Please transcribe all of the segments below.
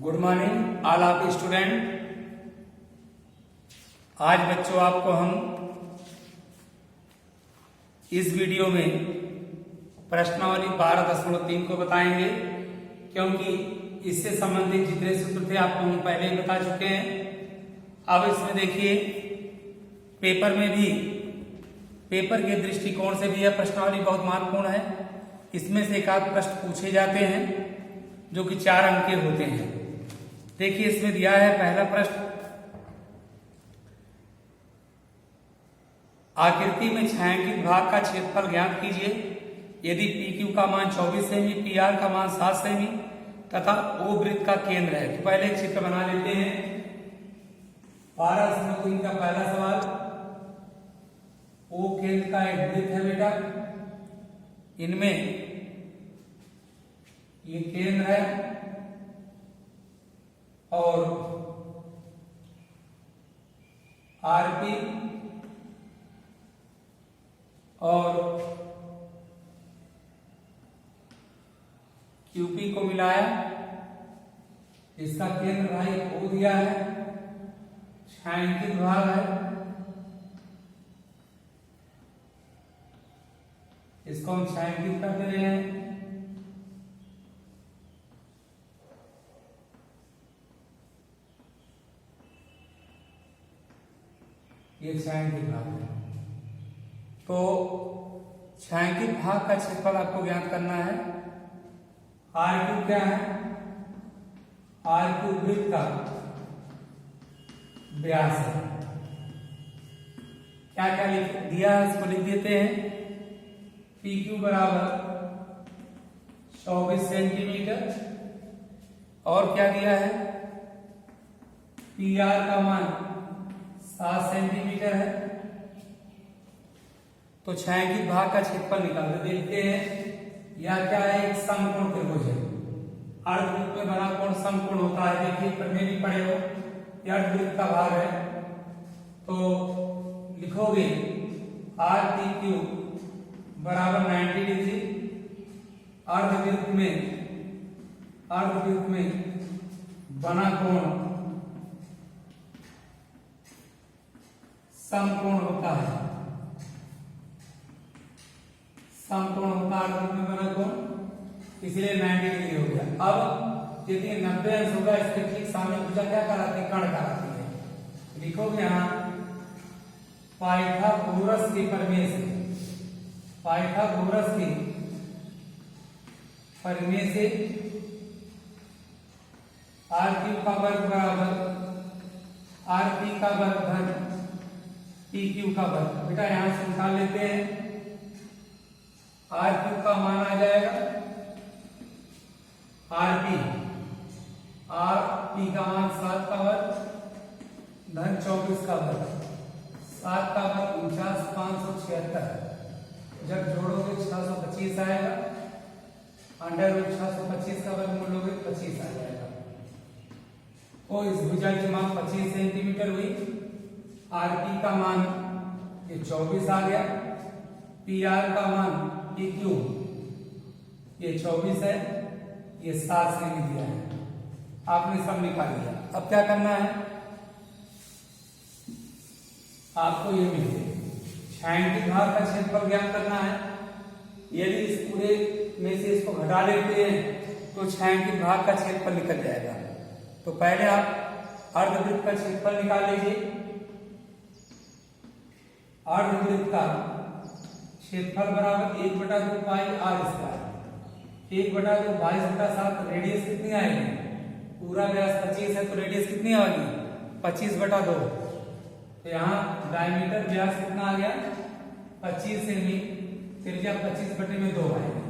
Good morning all of student. आज बच्चों आपको हम इस वीडियो में प्रश्नावली 12.3 को बताएंगे, क्योंकि इससे संबंधित जितने सूत्र थे आपको हम पहले ही बता चुके हैं। अब इसमें देखिए पेपर में भी, पेपर के दृष्टिकोण से भी यह प्रश्नावली बहुत महत्वपूर्ण है। इसमें से एक आध प्रश्न पूछे जाते हैं जो कि 4 अंक के होते हैं। देखिए इसमें दिया है पहला प्रश्न, आकृति में छायांकित भाग का क्षेत्रफल ज्ञात कीजिए। यदि PQ का मान 24 सेमी, PR का मान 7 सेमी तथा O वृत्त का केंद्र है। तो पहले एक चित्र बना लेते हैं। 12 का पहला सवाल, O केंद्र का एक वृत्त है बेटा, इनमें ये केंद्र है और RP और QP को मिलाया, इसका केंद्र भाई O दिया है, छायांकित भाग है, इसको हम छायांकित कर दे रहे हैं। ये छायांकित भाग है। तो छायांकित भाग का क्षेत्रफल आपको ज्ञात करना है। R2 क्या है? R2 वृत्त का व्यास है। क्या क्या लिख दिया है इसको लिख देते हैं। PQ बराबर 24 सेंटीमीटर और क्या दिया है? PR का मान 7 सेंटीमीटर है। तो छायांकित भाग का क्षेत्रफल निकाल देखते हैं। यह क्या है? एक समकोण त्रिभुज है। अर्धवृत्त में बना कोण समकोण होता है। देखिए पढ़ने भी पढ़े हो, यह अर्धवृत्त का भाग है। तो लिखोगे RPQ बराबर 90 डिग्री। अर्धवृत्त में बना कोण समकोण होता है। समकोण होता है अर्धवृत्त में बना कोण, इसलिए 90 डिग्री हो गया। अब यदि 90 अंश होगा, इसके ठीक सामने भुजा क्या कराती है? कर्ण कराती है। लिखोगे यहाँ पाइथागोरस के प्रमेय से, पाइथागोरस के प्रमेय से RQ का वर्ग बराबर RP का वर्ग धन PQ का वर्ग। बेटा यहां से निकाल लेते हैं। RQ का मान आ जाएगा RP का मान 7 का वर्ग धन 24 का वर्ग। 7 का वर्ग 49, 576। जब जोड़ोगे 625 आएगा। अंडर रूट 625 का वर्गमूल लोगे 25 आ जाएगा। तो इस भुजा की माप 25 सेंटीमीटर हुई। RP का मान ये 24 आ गया। PR का मान PQ ये 24 है, ये 7 सेमी दिया है। आपने सब निकाल लिया। अब क्या करना है? आपको ये मिल गया छायांकित भाग का क्षेत्रफल ज्ञात करना है। यदि इस पूरे में से इसको घटा लेते हैं तो छायांकित भाग का क्षेत्रफल निकल जाएगा। तो पहले आप अर्धवृत्त का क्षेत्रफल निकाल लीजिए। अर्धवृत्त का क्षेत्रफल बराबर 1/2 पाई R स्क्वायर। 1/2 22/7। रेडियस कितनी आएगी? पूरा व्यास 25 है तो रेडियस कितनी आएगी? 25/2। तो यहाँ डायमीटर व्यास कितना आ गया? 25 सेमी। त्रिज्या 25/2 आएगी।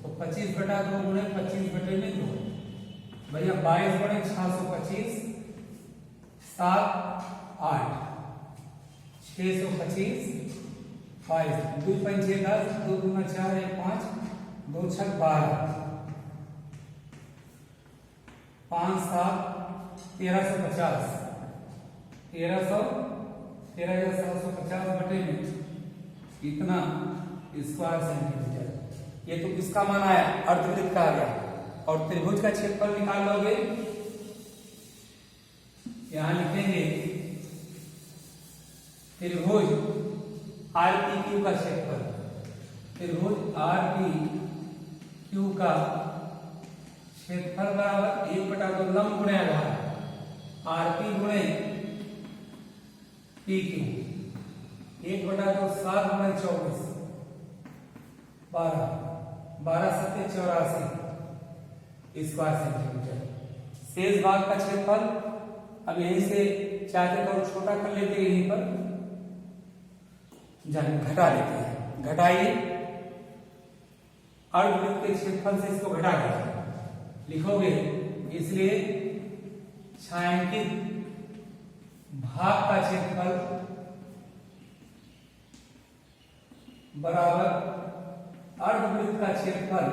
तो 25/2 गुणे 25/2 भैया 22/625 7 8 625 22 2 5 6 10 2 2 4 1 5 2 6 12 5 7 1350 1350 बटे में इतना स्क्वायर सेंटीमीटर। ये तो किसका मान आया? अर्धवृत्त का आ गया। और त्रिभुज का क्षेत्रफल निकाल लोगे यहां लिखेंगे त्रिभुज RPQ का क्षेत्रफल, त्रिभुज RPQ का क्षेत्रफल बराबर 1/2 लंब गुणे आधार RP गुणे PQ, 1/2 7 गुणे 24, 12 7 84 स्क्वायर सेंटीमीटर। शेष भाग का क्षेत्रफल अब यहीं से चाहते तो छोटा कर लेते हैं, यहीं पर घटा लेते हैं। घटाइए, अर्धवृत्त के क्षेत्रफल से इसको घटा दीजिए, लिखोगे इसलिए छायांकित भाग का क्षेत्रफल बराबर अर्धवृत्त का क्षेत्रफल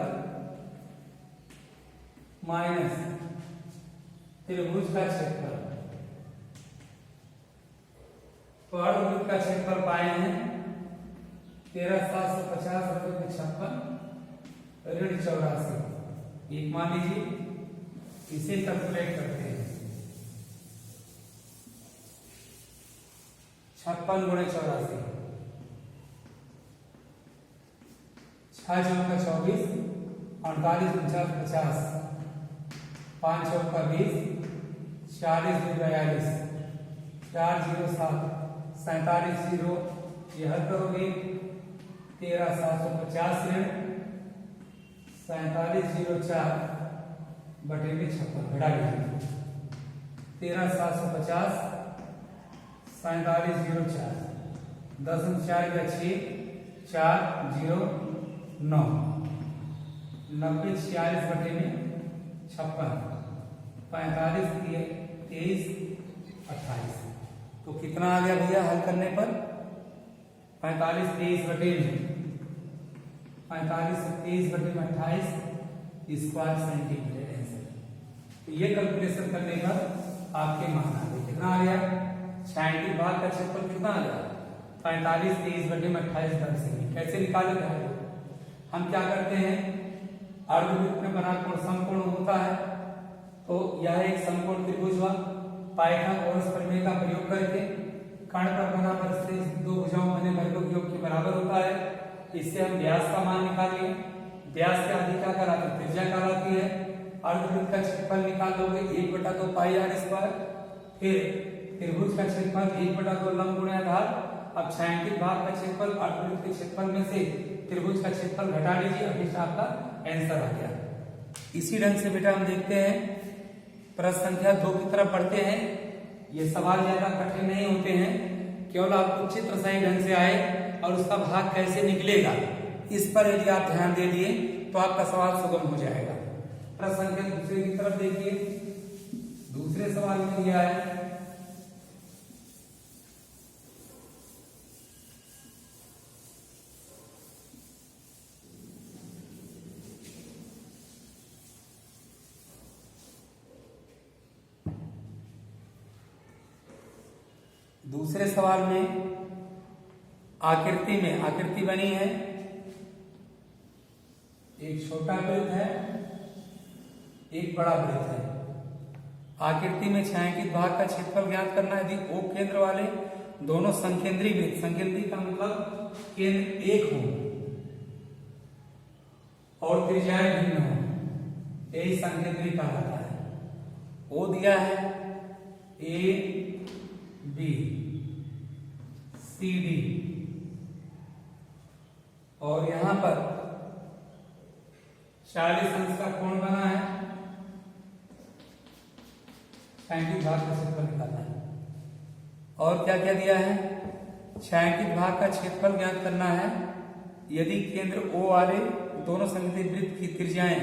माइनस त्रिभुज का क्षेत्रफल। तो अर्धवृत्त का क्षेत्रफल पाए हैं 13,750 रुपये में 56 ऋण 84, एक मान लीजिए, इसे कैलकुलेट करते हैं। 56 गुणे 84, 6 चौका 24, 48 49 50, 5 चौका 20, 40 42, 4 0 7, 47 0 यह करोगे 13,750 ऋण 47 0 4 बटे में 56 घटा लीजिए। 13,750 47 0 4 10 4 या 6 4 0 9 90 46 बटे में 56 45 23 28। तो कितना आ गया भैया हल करने पर? 45 23 बटे में 45 23 बटे में 28 स्क्वायर सेंटीमीटर आंसर। तो ये कैलकुलेशन करने पर आपके मान आ गए। कितना आ गया? छायांकित भाग का क्षेत्रफल कितना आ गया? 45 23 बटे में 28 वर्ग सेमी। कैसे निकाले जाएगा? हम क्या करते हैं, अर्धवृत्त में बना कोण समकोण होता है, तो यह एक समकोण त्रिभुज हुआ। पाइथागोरस प्रमेय का प्रयोग करके कर्ण पर बना परिस्थिति दो भुजाओं बने वर्गों के योग के बराबर होता है। इससे हम व्यास का मान निकालिए। व्यास के आदि क्या कहलाती है? त्रिज्या कहलाती है। अर्धवृत्त का क्षेत्रफल निकाल लोगे 1/2 पाई आर स्क्वायर। फिर त्रिभुज का क्षेत्रफल 1/2 लंब गुणे आधार। अब छायांकित भाग का क्षेत्रफल अर्धवृत्त के क्षेत्रफल में से त्रिभुज का क्षेत्रफल घटा लीजिए, अभी आपका आंसर आ गया। इसी ढंग से बेटा हम देखते हैं प्रश्न संख्या 2 की तरफ बढ़ते हैं। ये सवाल ज्यादा कठिन नहीं होते हैं, केवल आपको चित्र सही ढंग से आए और उसका भाग कैसे निकलेगा, इस पर यदि आप ध्यान दे दिए तो आपका सवाल सुगम हो जाएगा। प्रश्न संख्या दूसरे की तरफ देखिए। दूसरे सवाल में दिया है दूसरे सवाल में आकृति बनी है, एक छोटा वृत्त है, एक बड़ा वृत्त है। आकृति में छायांकित भाग का क्षेत्रफल ज्ञात करना है। यदि O केंद्र वाले दोनों संकेंद्री वृत्त, संकेंद्री का मतलब केंद्र एक हो और त्रिज्याएं भिन्न हो, यही संकेंद्री कहलाता है। O दिया है A B C D और यहां पर 40 अंश का कोण बना है। छायांकित भाग का क्षेत्रफल निकालना है। और क्या क्या दिया है? छायांकित भाग का क्षेत्रफल ज्ञात करना है। यदि केंद्र O वाले दोनों संकेंद्रित वृत्त की त्रिज्याएं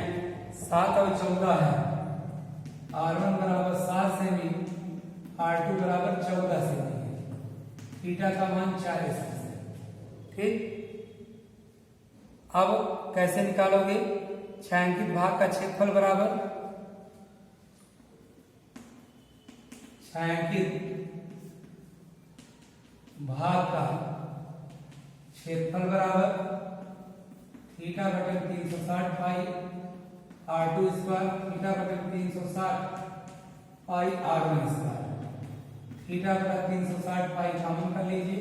7 और 14 है, R1 बराबर 7 सेमी, R2 बराबर 14 सेमी, थीटा का मान 40 है। ठीक, अब कैसे निकालोगे? छायांकित भाग का क्षेत्रफल बराबर छायांकित भाग का क्षेत्रफल बराबर थीटा बटे 360 पाई R2 स्क्वायर, थीटा बटे 360 पाई R1 स्क्वायर। थीटा बटा 360 पाई कॉमन कर लीजिए,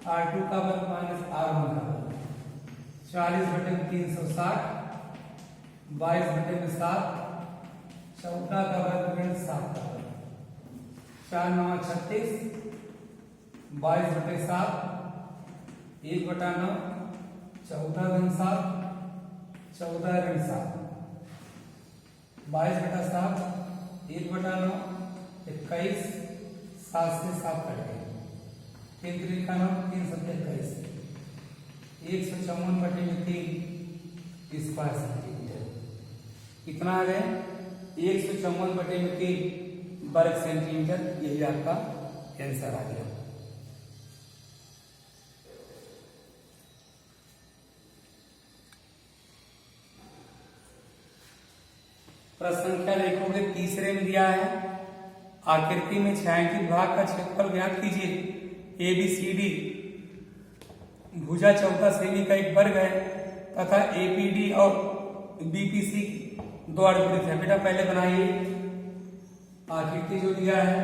R2 का वर्ग माइनस R1 का वर्ग, 40/360, 22/7, 14 का वर्ग ऋण 7 का वर्ग, 4 9 36, 22/7, 1/9, 14 × 7, 14 ऋण 7, 22/7, 1/9, 21, 7 से 7 कट गए, 3 3 का 9, 3 7 21, 154/3 स्क्वायर सेंटीमीटर। कितना आ गए? 154/3 वर्ग सेंटीमीटर। यही आपका आंसर आ गया। प्रश्न संख्या देखोगे तीसरे में दिया है, आकृति में छायांकित भाग का क्षेत्रफल ज्ञात कीजिए। ABCD भुजा 14 सेमी का एक वर्ग है तथा APD और BPC दो अर्धवृत्त है। बेटा पहले बनाइए आकृति जो दिया है,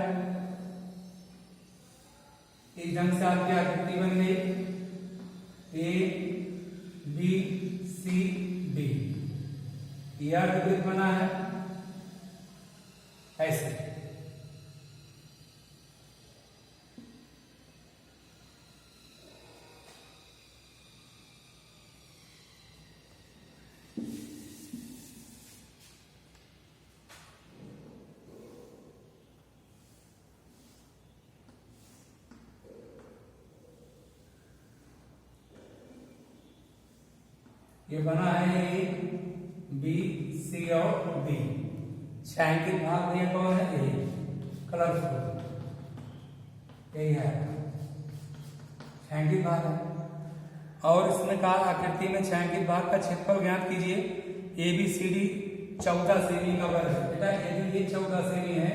इस ढंग से आपकी आकृति बन गई ABCD, यह अर्धवृत्त बना है ऐसे। ये बना है A, B, C और D। छायांकित भाग ये कौन है? A, कलरफुल, यही है छायांकित भाग है। और इसमें कहा आकृति में छायांकित भाग का क्षेत्रफल ज्ञात कीजिए। ABCD 14 सेमी का वर्ग है। बेटा यदि ये 14 सेमी है,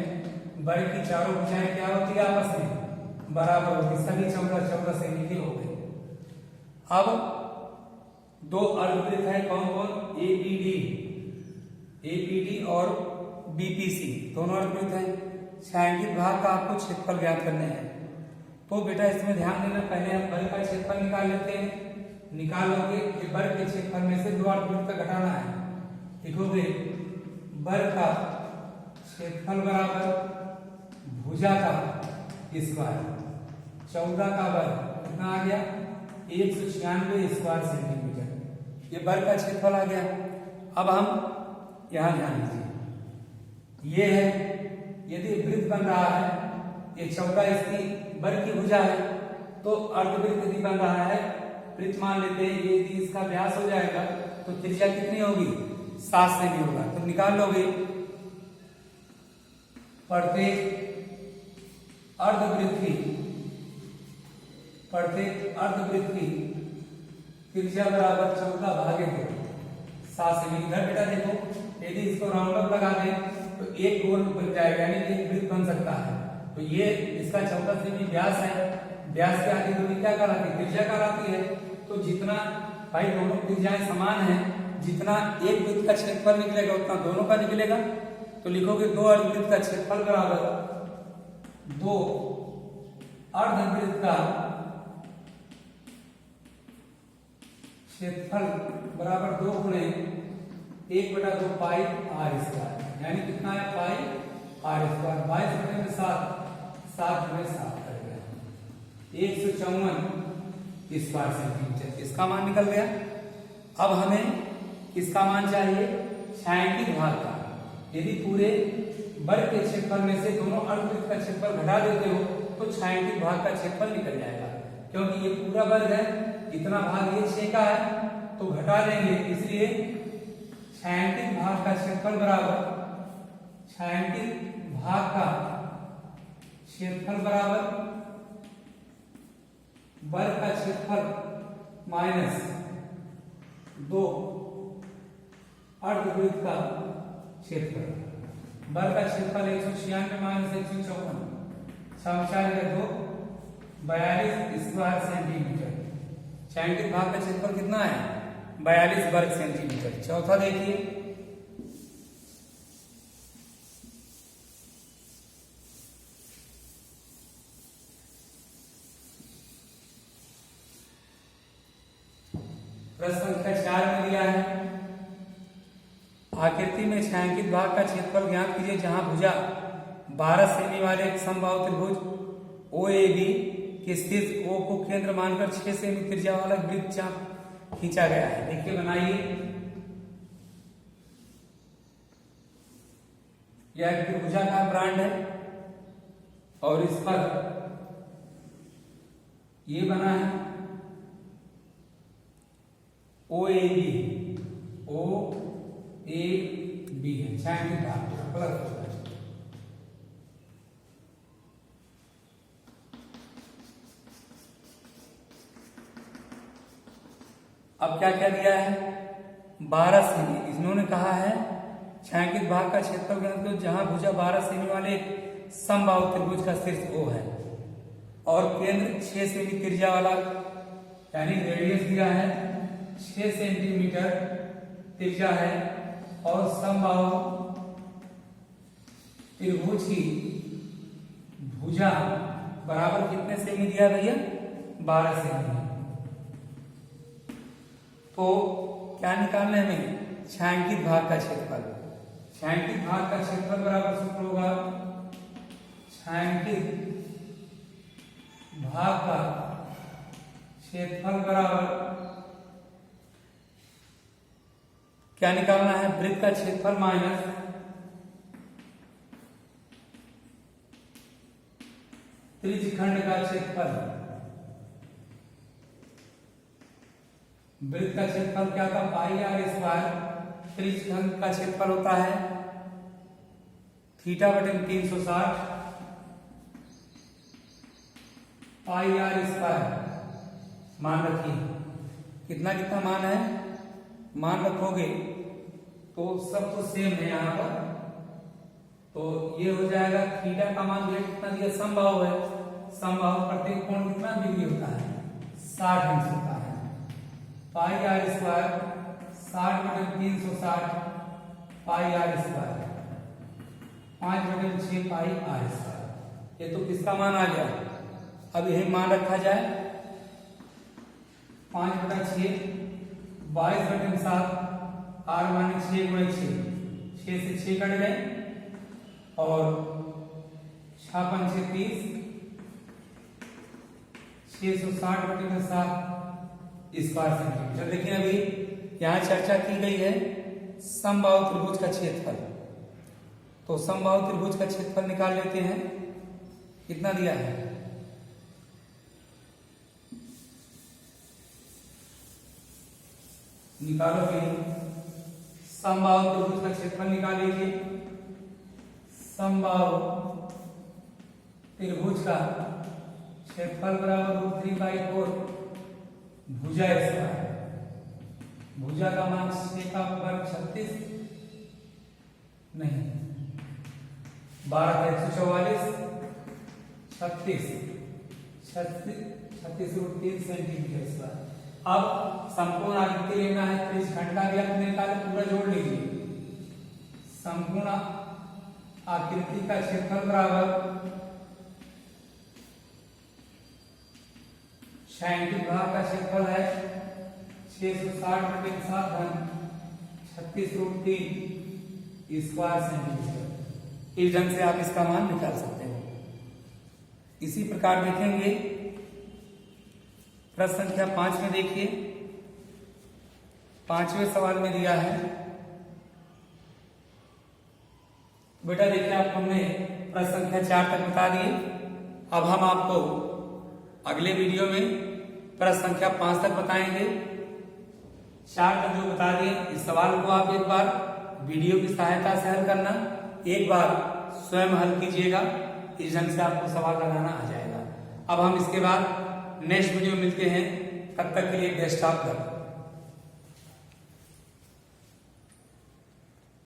वर्ग की चारों भुजाएं क्या होती है? आपस में बराबर होती, सभी 14 सेमी की हो गई। अब दो अर्धवृत्त है, कौन कौन? APD और BPC दोनों अर्धवृत्त हैं। छायांकित भाग का आपको क्षेत्रफल ज्ञात करने हैं। तो बेटा इसमें ध्यान देना, पहले हम वर्ग का क्षेत्रफल निकाल लेते हैं। निकालोगे कि वर्ग के क्षेत्रफल में से दो अर्धवृत्त का घटाना है। लिखोगे वर्ग का क्षेत्रफल बराबर भुजा का स्क्वायर, 14 का वर्ग कितना आ गया? 196 स्क्वायर सेंटीमीटर। ये वर्ग का क्षेत्रफल आ गया। अब हम यहां ध्यान दीजिए, ये है यदि वृत्त बन रहा है, ये 14 इसकी वर्ग की भुजा है, तो अर्धवृत्त यदि बन रहा है, वृत्त मान लेते हैं, ये यदि इसका व्यास हो जाएगा तो त्रिज्या कितनी होगी? 7 सेमी होगा। तो निकाल लोगे प्रत्येक अर्धवृत्त की त्रिज्या बराबर 14 भागे 2, 7 सेमी। इधर बेटा देखो, यदि इसको राउंड अप लगा दें तो एक गोल बन जाएगा, यानी कि एक वृत्त बन सकता है। तो ये इसका 14 सेमी व्यास है। व्यास के आगे दूरी क्या कहलाती है? त्रिज्या कहलाती है। तो जितना भाई दोनों त्रिज्याएं समान हैं, जितना एक वृत्त का क्षेत्रफल निकलेगा उतना दोनों का निकलेगा। तो लिखोगे दो अर्धवृत्त का क्षेत्रफल बराबर दो अर्धवृत्त का क्षेत्रफल बराबर 2 गुणे 1/2 पाई R स्क्वायर, यानी कितना है? पाई R स्क्वायर। 22/7, 7/7 कर गया, 154 स्क्वायर सेंटीमीटर। इसका मान निकल गया। अब हमें किसका मान चाहिए? छायांकित भाग का। यदि पूरे वर्ग के क्षेत्रफल में से दोनों अर्धवृत्त का क्षेत्रफल घटा देते हो तो छायांकित भाग का क्षेत्रफल निकल जाएगा। क्योंकि ये पूरा वर्ग है, इतना भाग ये 6 का है, तो घटा देंगे, इसलिए छायांकित भाग का क्षेत्रफल बराबर वर्ग का क्षेत्रफल माइनस 2 अर्धवृत्त का क्षेत्रफल। वर्ग का क्षेत्रफल 196 माइनस 154, 6×4 42 स्क्वायर सेंटीमीटर। छायांकित भाग का क्षेत्रफल कितना है? 42 वर्ग सेंटीमीटर। चौथा देखिए, प्रश्न संख्या 4 में दिया है आकृति में छायांकित भाग का क्षेत्रफल ज्ञात कीजिए जहां भुजा 12 सेमी वाले एक समबाहु त्रिभुज OAB के शीर्ष O को केंद्र मानकर 6 सेमी त्रिज्या वाला वृत्त चाप खींचा गया है। देखिए बनाइए, यह एक त्रिभुजाकार ब्रांड है और इस पर ये बना है OAB है छायांकित भाग प्लस होता है। अब क्या क्या दिया है 12 सेमी, इन्होंने कहा है छायांकित भाग का क्षेत्रफल ज्ञात करो जहां भुजा 12 सेमी वाले समबाहु त्रिभुज का शीर्ष O है और केंद्र 6 सेमी त्रिज्या वाला यानी रेडियस दिया है 6 सेंटीमीटर त्रिज्या है और समबाहु त्रिभुज की भुजा बराबर कितने सेमी दिया भैया 12 सेमी। तो क्या निकालना है हमें छायांकित भाग का क्षेत्रफल। छायांकित भाग का क्षेत्रफल बराबर सूत्र होगा छायांकित भाग का क्षेत्रफल बराबर क्या निकालना है वृत्त का क्षेत्रफल माइनस त्रिज्यखंड का क्षेत्रफल। वृत्त का क्षेत्रफल क्या था पाई आर स्क्वायर, त्रिज्यखंड का क्षेत्रफल होता है थीटा बटे 360 पाई आर स्क्वायर। मान रखिए कितना कितना मान है, मान रखोगे तो सब तो सेम है यहाँ पर, तो ये हो जाएगा थीटा का मान दिया कितना दिया समबाहु है, समबाहु प्रत्येक कोण कितना डिग्री होता है 60 अंश होता है। पाई आर स्क्वायर 60 बटे 360 पाई आर स्क्वायर 5 बटे 6 पाई आर स्क्वायर। ये तो किसका मान आ गया, अब यही मान रखा जाए 5 बटा 6 22 बटे 7 आर माने 6 गुणे 6 से 6 कट गए और 6 पंचे 30 660 बटे 7 स्क्वायर सेंटीमीटर। लेकिन अभी यहाँ चर्चा की गई है समबाहु त्रिभुज का क्षेत्रफल, तो समबाहु त्रिभुज का क्षेत्रफल निकाल लेते हैं। कितना दिया है निकालो फिर समबाहु त्रिभुज का क्षेत्रफल निकाल लीजिए। समबाहु त्रिभुज का क्षेत्रफल बराबर √3/4 भुजा स्क्वायर। भुजा का मान 6 का वर्ग 36 नहीं 12 का 144 36 √3 सेंटीमीटर स्क्वायर। अब संपूर्ण आकृति लेना है, त्रिज्यखंड का भी आपने निकाले पूरा जोड़ लीजिए। संपूर्ण आकृति का क्षेत्रफल बराबर छायांकित भाग का क्षेत्रफल है 660 बटे 7 धन 36 √3 स्क्वायर सेंटीमीटर। इस ढंग से आप इसका मान निकाल सकते हो। इसी प्रकार देखेंगे प्रश्न संख्या 5 में। देखिए 5वें सवाल में दिया है बेटा, देखिए आप हमने प्रश्न संख्या 4 तक बता दिए। अब हम आपको अगले वीडियो में प्रश्न संख्या 5 तक बताएंगे। 4 तक जो बता दिए इस सवाल को आप एक बार वीडियो की सहायता से हल करना, एक बार स्वयं हल कीजिएगा। इस ढंग से आपको सवाल लगाना आ जाएगा। अब हम इसके बाद नेक्स्ट वीडियो मिलते हैं, तब तक के लिए बेस्ट ऑफ लक।